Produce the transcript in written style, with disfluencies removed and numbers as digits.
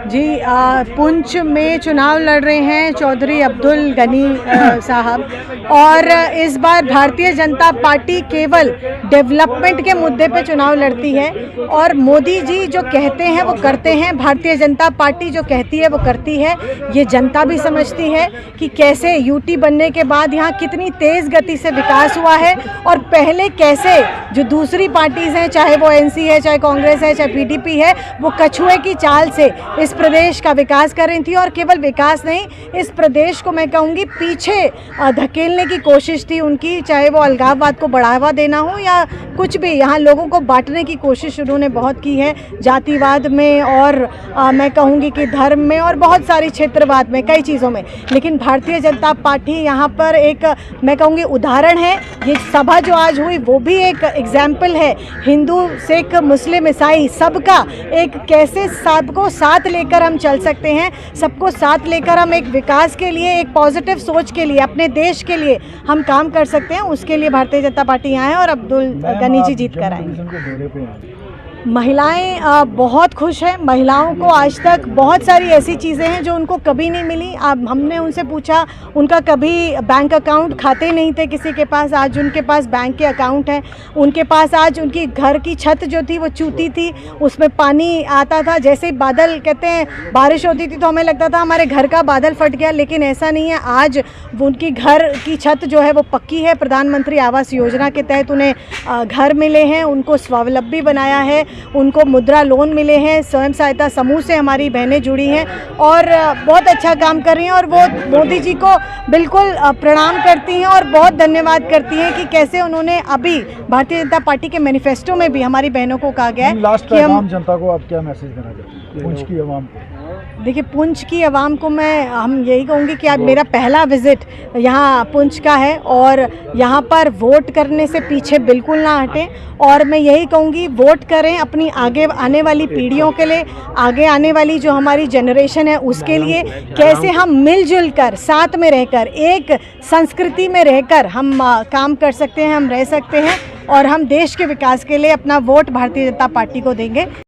जी पुंछ में चुनाव लड़ रहे हैं चौधरी अब्दुल गनी साहब, और इस बार भारतीय जनता पार्टी केवल डेवलपमेंट के मुद्दे पे चुनाव लड़ती है। और मोदी जी जो कहते हैं वो करते हैं, भारतीय जनता पार्टी जो कहती है वो करती है। ये जनता भी समझती है कि कैसे यूटी बनने के बाद यहाँ कितनी तेज़ गति से विकास हुआ है, और पहले कैसे जो दूसरी पार्टीज़ हैं, चाहे वो एनसी है, चाहे कांग्रेस है, चाहे पीडीपी है, वो कछुए की चाल से इस प्रदेश का विकास कर रही थी। और केवल विकास नहीं, इस प्रदेश को मैं कहूँगी पीछे धकेलने की कोशिश थी उनकी, चाहे वो अलगाववाद को बढ़ावा देना हो या कुछ भी। यहाँ लोगों को बांटने की कोशिश उन्होंने बहुत की है, जातिवाद में और मैं कहूँगी कि धर्म में और बहुत सारी क्षेत्रवाद में, कई चीज़ों में। लेकिन भारतीय जनता पार्टी यहाँ पर एक मैं कहूँगी उदाहरण है। ये सभा जो आज हुई वो भी एक एग्जाम्पल है, हिंदू सिख मुस्लिम ईसाई सबका एक कैसे सबको साथ लेकर हम चल सकते हैं, सबको साथ लेकर हम एक विकास के लिए, एक पॉजिटिव सोच के लिए, अपने देश के लिए हम काम कर सकते हैं। उसके लिए भारतीय जनता पार्टी यहाँ है और अब्दुल गनी जी जीत कर आएंगे। महिलाएं बहुत खुश हैं। महिलाओं को आज तक बहुत सारी ऐसी चीज़ें हैं जो उनको कभी नहीं मिली। अब हमने उनसे पूछा, उनका कभी बैंक अकाउंट खाते नहीं थे किसी के पास, आज उनके पास बैंक के अकाउंट हैं। उनके पास आज उनकी घर की छत जो थी वो चूती थी, उसमें पानी आता था। जैसे ही बादल कहते हैं बारिश होती थी तो हमें लगता था हमारे घर का बादल फट गया, लेकिन ऐसा नहीं है। आज उनकी घर की छत जो है वो पक्की है। प्रधानमंत्री आवास योजना के तहत उन्हें घर मिले हैं, उनको स्वावलंबी बनाया है, उनको मुद्रा लोन मिले हैं। स्वयं सहायता समूह से हमारी बहनें जुड़ी हैं और बहुत अच्छा काम कर रही हैं, और वो मोदी जी को बिल्कुल प्रणाम करती हैं और बहुत धन्यवाद करती हैं कि कैसे उन्होंने अभी भारतीय जनता पार्टी के मैनिफेस्टो में भी हमारी बहनों को कहा गया है कि हम जनता को आप क्या मैसेज देना चाहते हैं पुंछ की आवाम को? देखिए, पुंछ की आवाम को हम यही कहूँगी कि आज मेरा पहला विज़िट यहाँ पुंछ का है, और यहाँ पर वोट करने से पीछे बिल्कुल ना हटें। और मैं यही कहूँगी, वोट करें अपनी आगे आने वाली पीढ़ियों के लिए, आगे आने वाली जो हमारी जनरेशन है उसके लिए। कैसे हम मिलजुल कर, साथ में रहकर, एक संस्कृति में रहकर हम काम कर सकते हैं, हम रह सकते हैं, और हम देश के विकास के लिए अपना वोट भारतीय जनता पार्टी को देंगे।